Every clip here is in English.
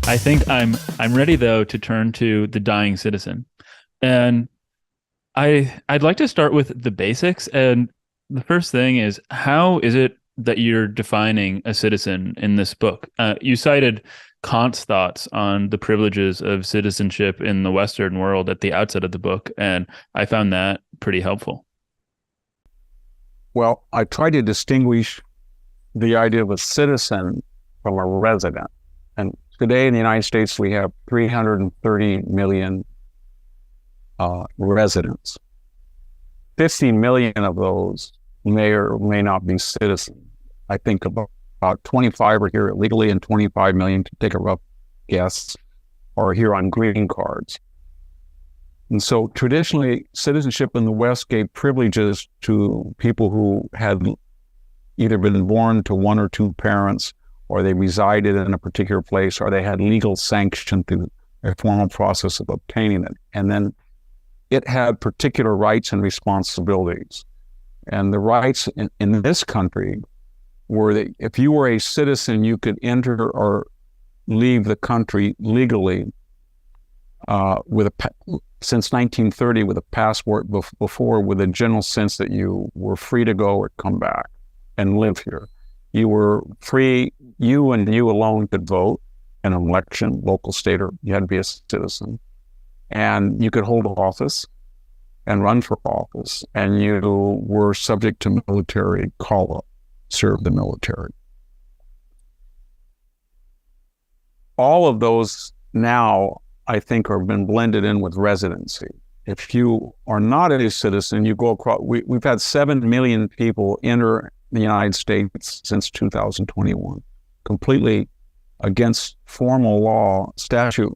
I think I'm ready though to turn to the dying citizen. And I'd like to start with the basics. And the first thing is, how is it that you're defining a citizen in this book? You cited Kant's thoughts on the privileges of citizenship in the Western world at the outset of the book, and I found that pretty helpful. Well, I try to distinguish the idea of a citizen from a resident. And today in the United States, we have 330 million residents. 50 million of those may or may not be citizens. I think about 25 are here illegally, and 25 million, to take a rough guess, are here on green cards. And so traditionally, citizenship in the West gave privileges to people who had either been born to one or two parents, or they resided in a particular place, or they had legal sanction through a formal process of obtaining it. And then it had particular rights and responsibilities. And the rights in this country were that if you were a citizen, you could enter or leave the country legally since 1930 with a passport, before with a general sense that you were free to go or come back and live here. You were free, you and you alone could vote in an election, local, state, or you had to be a citizen. And you could hold office and run for office, and you were subject to military call-up, serve the military. All of those now, I think, have been blended in with residency. If you are not a citizen, you go across. We've had 7 million people enter the United States since 2021, completely against formal law statutes,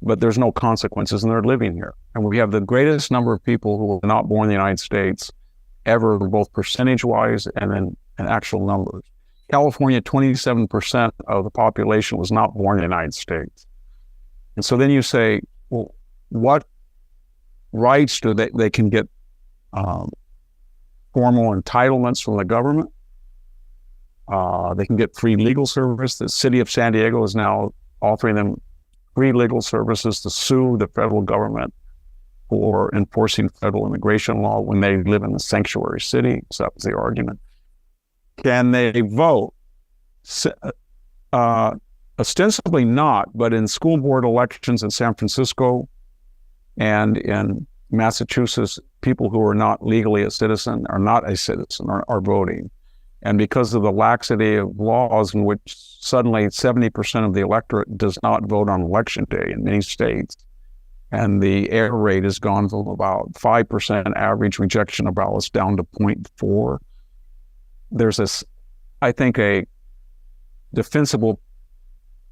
but there's no consequences, and they're living here. And we have the greatest number of people who were not born in the United States ever, both percentage-wise and in actual numbers. California, 27% of the population was not born in the United States. And so then you say, well, what rights do they can get formal entitlements from the government? They can get free legal service. The city of San Diego is now offering them free legal services to sue the federal government for enforcing federal immigration law when they live in the sanctuary city. So that was the argument. Can they vote? Ostensibly not, but in school board elections in San Francisco and in Massachusetts, people who are not legally a citizen are voting. And because of the laxity of laws in which suddenly 70% of the electorate does not vote on election day in many states, and the error rate has gone from about 5% average rejection of ballots down to 0.4, there's this, I think, a defensible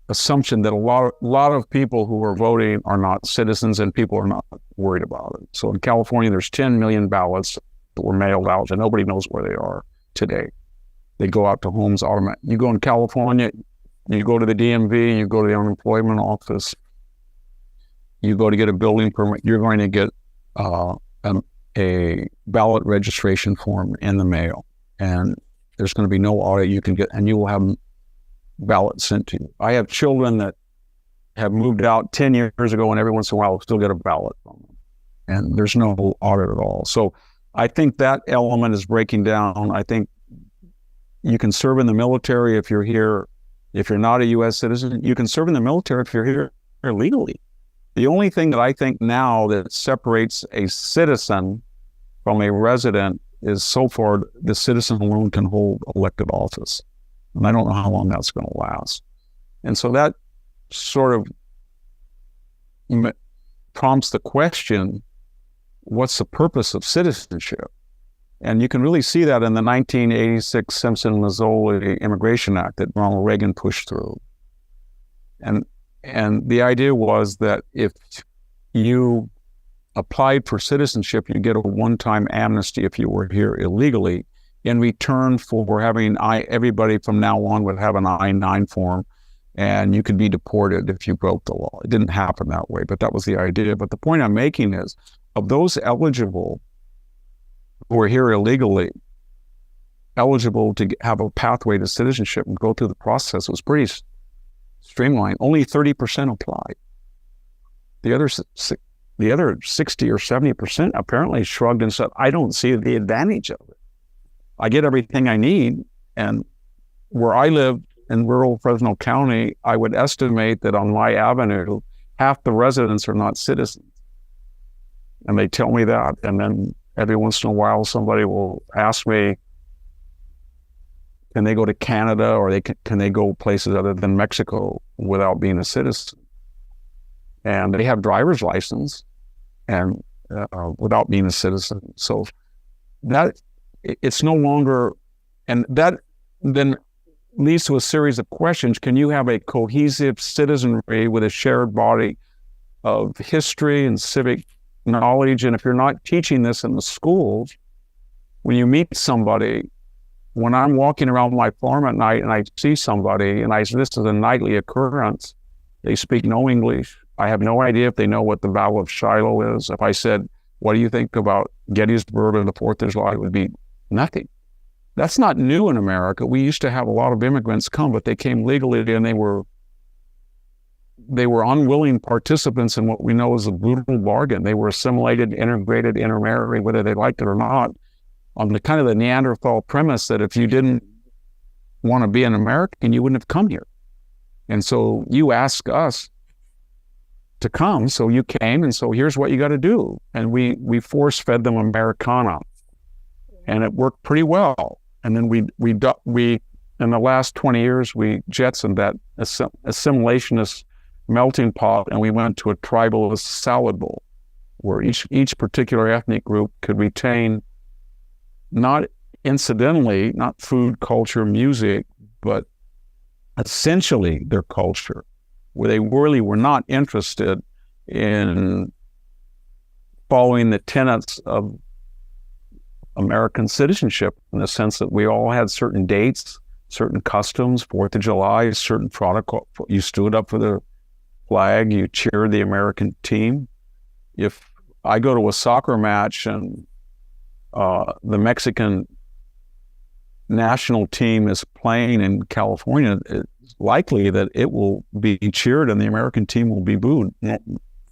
assumption that a lot of people who are voting are not citizens, and people are not worried about it. So in California, there's 10 million ballots that were mailed out, and nobody knows where they are today. They go out to homes automatically. You go in California, you go to the DMV, you go to the unemployment office, you go to get a building permit, you're going to get a ballot registration form in the mail, and there's going to be no audit. You can get, and you will have ballots sent to you. I have children that have moved out 10 years ago, and every once in a while I'll still get a ballot from them. And there's no audit at all. So I think that element is breaking down. I think you can serve in the military if you're here. If you're not a U.S. citizen, you can serve in the military if you're here legally. The only thing that I think now that separates a citizen from a resident is, so far, the citizen alone can hold elected office. And I don't know how long that's going to last. And so that sort of prompts the question, what's the purpose of citizenship? And you can really see that in the 1986 Simpson-Mazzoli Immigration Act that Ronald Reagan pushed through. And the idea was that if you applied for citizenship, you get a one-time amnesty if you were here illegally, in return for having everybody from now on would have an I-9 form, and you could be deported if you broke the law. It didn't happen that way, but that was the idea. But the point I'm making is, of those eligible who are here illegally, eligible to have a pathway to citizenship and go through the process, was pretty streamlined. Only 30% applied. The other the other 60 or 70% apparently shrugged and said, I don't see the advantage of it. I get everything I need. And where I live in rural Fresno County, I would estimate that on my avenue, half the residents are not citizens. And they tell me that. And then every once in a while, somebody will ask me, can they go to Canada, or can they go places other than Mexico without being a citizen? And they have driver's license and without being a citizen. So that it's no longer, and that then leads to a series of questions. Can you have a cohesive citizenry with a shared body of history and civic knowledge? And if you're not teaching this in the schools, when you meet somebody, when I'm walking around my farm at night and I see somebody and this is a nightly occurrence, they speak no English. I have no idea if they know what the Battle of Shiloh is. If I said, what do you think about Gettysburg or the 4th of July, it would be nothing. That's not new in America. We used to have a lot of immigrants come, but they came legally and they were unwilling participants in what we know as a brutal bargain. They were assimilated, integrated, intermarried, whether they liked it or not, on the kind of the Neanderthal premise that if you didn't want to be an American, you wouldn't have come here. And so you ask us to come, so you came, and so here's what you got to do. And we force-fed them Americana, and it worked pretty well. And then we in the last 20 years, we jettisoned that assimilationist melting pot, and we went to a tribalist salad bowl, where each particular ethnic group could retain, not incidentally, not food, culture, music, but essentially their culture, where they really were not interested in following the tenets of American citizenship, in the sense that we all had certain dates, certain customs. 4th of July, certain protocol. You stood up for the flag, you cheered the American team. If I go to a soccer match and the Mexican national team is playing in California, it's likely that it will be cheered and the American team will be booed.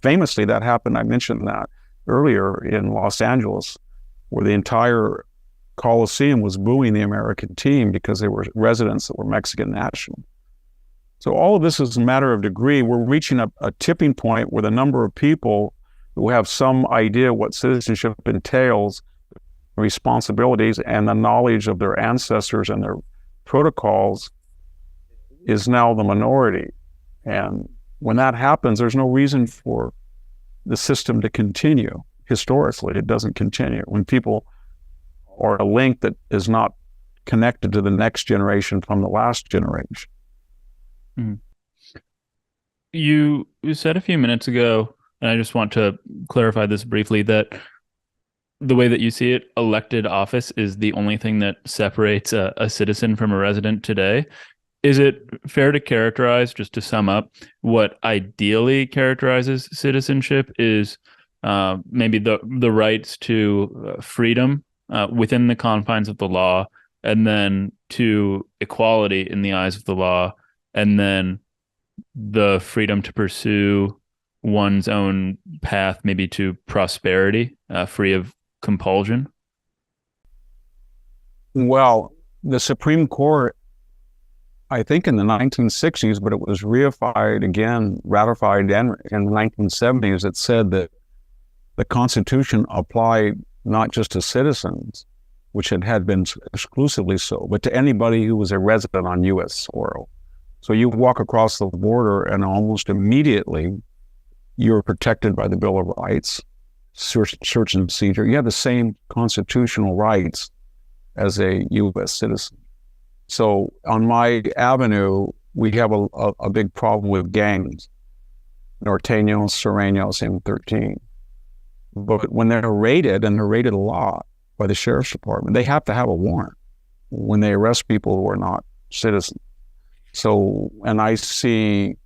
Famously, that happened, I mentioned that earlier, in Los Angeles, where the entire Coliseum was booing the American team because they were residents that were Mexican national. So all of this is a matter of degree. We're reaching a tipping point where the number of people who have some idea what citizenship entails, responsibilities, and the knowledge of their ancestors and their protocols is now the minority. And when that happens, there's no reason for the system to continue. Historically, it doesn't continue. When people are a link that is not connected to the next generation from the last generation. Mm-hmm. You said a few minutes ago, and I just want to clarify this briefly, that the way that you see it, elected office is the only thing that separates a citizen from a resident today. Is it fair to characterize, just to sum up, what ideally characterizes citizenship is maybe the rights to freedom within the confines of the law, and then to equality in the eyes of the law, and then the freedom to pursue one's own path, maybe to prosperity, free of compulsion? Well, the Supreme Court, I think in the 1960s, but it was ratified in the 1970s, it said that the Constitution applied not just to citizens, which it had been exclusively so, but to anybody who was a resident on U.S. soil. So you walk across the border and almost immediately you're protected by the Bill of Rights, search and seizure. You have the same constitutional rights as a U.S. citizen. So on my avenue, we have a big problem with gangs, Norteños, Sureños, M13. But when they're raided, and they're raided a lot by the sheriff's department, they have to have a warrant when they arrest people who are not citizens. So, and I see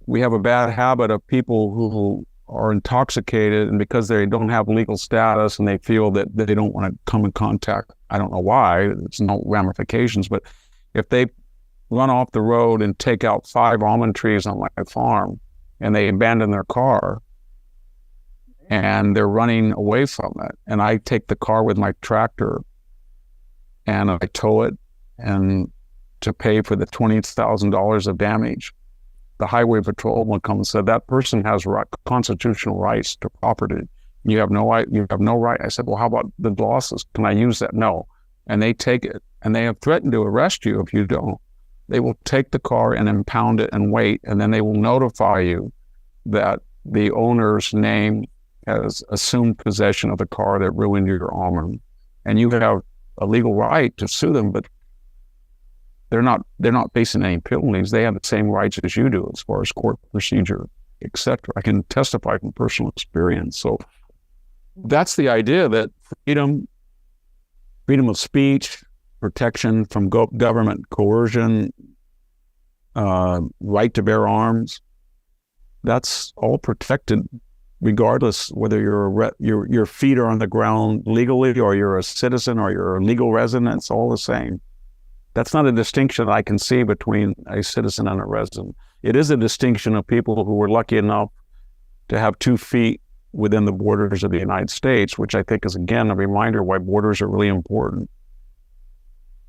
we have a bad habit of people who are intoxicated, and because they don't have legal status and they feel that they don't want to come in contact, I don't know why, there's no ramifications, but if they run off the road and take out 5 almond trees on my farm, and they abandon their car and they're running away from it. And I take the car with my tractor and I tow it, and to pay for the $20,000 of damage, the highway patrolman comes and said, that person has constitutional rights to property. You have no right. I said, well, how about the losses? Can I use that? No. And they take it, and they have threatened to arrest you if you don't. They will take the car and impound it and wait, and then they will notify you that the owner's name has assumed possession of the car that ruined your almond. And you have a legal right to sue them, but they're not facing any penalties. They have the same rights as you do as far as court procedure, etc. I can testify from personal experience. So that's the idea, that freedom of speech, protection from government coercion, right to bear arms, that's all protected regardless whether your feet are on the ground legally, or you're a citizen, or you're a legal resident. It's all the same. That's not a distinction I can see between a citizen and a resident. It is a distinction of people who were lucky enough to have 2 feet within the borders of the United States, which I think is, again, a reminder why borders are really important.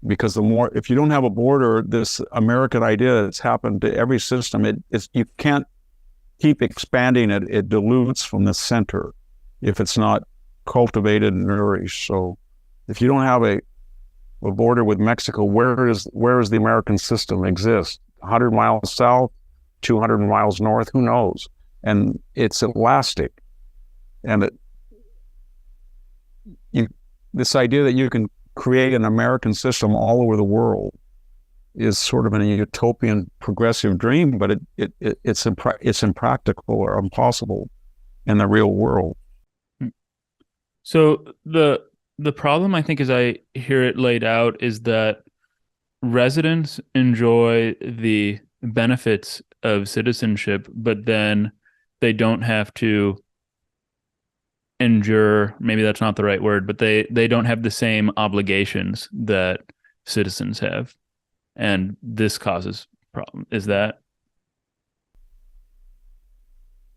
Because if you don't have a border, this American idea that's happened to every system, you can't keep expanding it. It dilutes from the center if it's not cultivated and nourished. So if you don't have a border with Mexico, where is the American system exist? 100 miles south, 200 miles north, who knows? And it's elastic. And this idea that you can create an American system all over the world is sort of a utopian progressive dream, but it's impractical or impossible in the real world. So the problem, I think, as I hear it laid out, is that residents enjoy the benefits of citizenship, but then they don't have to endure, maybe that's not the right word, but they don't have the same obligations that citizens have. And this causes problem. Is that?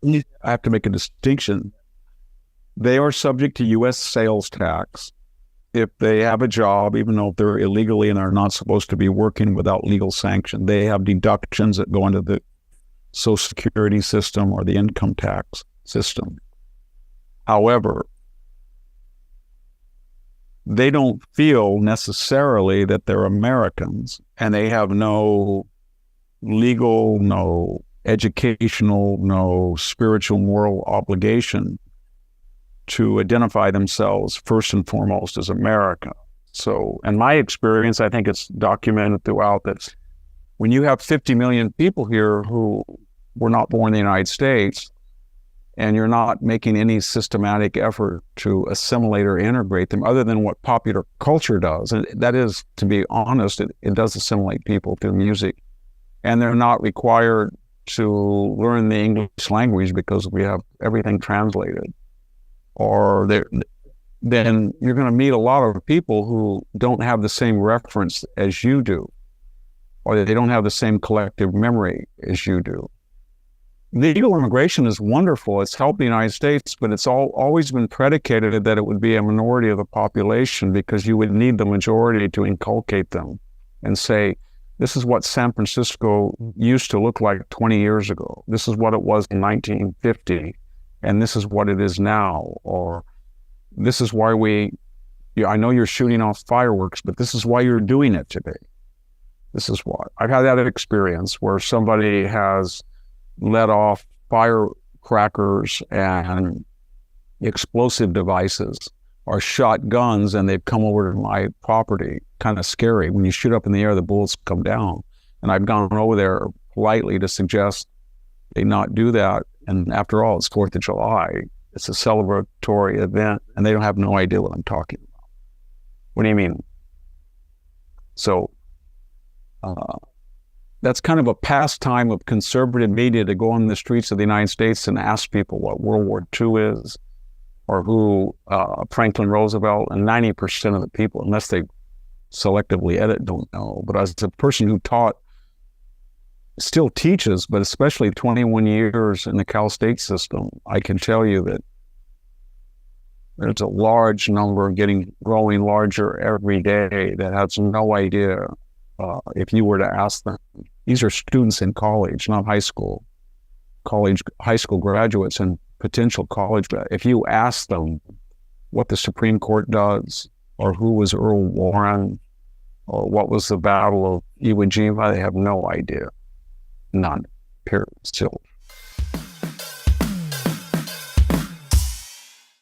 I have to make a distinction. They are subject to U.S. sales tax if they have a job, even though they're illegally and are not supposed to be working without legal sanction. They have deductions that go into the Social Security system or the income tax system. However, they don't feel necessarily that they're Americans, and they have no legal, no educational, no spiritual, moral obligation to identify themselves first and foremost as America. So, in my experience, I think it's documented throughout that when you have 50 million people here who were not born in the United States, and you're not making any systematic effort to assimilate or integrate them other than what popular culture does. And that is, to be honest, it does assimilate people through music. And they're not required to learn the English language because we have everything translated. Or then you're going to meet a lot of people who don't have the same reference as you do, or they don't have the same collective memory as you do. Legal immigration is wonderful. It's helped the United States, but it's always been predicated that it would be a minority of the population, because you would need the majority to inculcate them and say, this is what San Francisco used to look like 20 years ago. This is what it was in 1950, and this is what it is now. Or this is why I know you're shooting off fireworks, but this is why you're doing it today. This is why. I've had that experience where somebody has let off firecrackers and explosive devices or shot guns, and they've come over to my property. Kind of scary. When you shoot up in the air, the bullets come down. And I've gone over there politely to suggest they not do that. And after all, it's 4th of July. It's a celebratory event, and they don't have no idea what I'm talking about. What do you mean? So, that's kind of a pastime of conservative media to go on the streets of the United States and ask people what World War II is, or who Franklin Roosevelt, and 90% of the people, unless they selectively edit, don't know. But as a person who taught still teaches, but especially 21 years in the Cal State system, I can tell you that there's a large number growing larger every day that has no idea. If you were to ask them, these are students in college, not high school, high school graduates and potential college graduates. If you ask them what the Supreme Court does, or who was Earl Warren, or what was the Battle of Iwo Jima, they have no idea. None. Period. Still.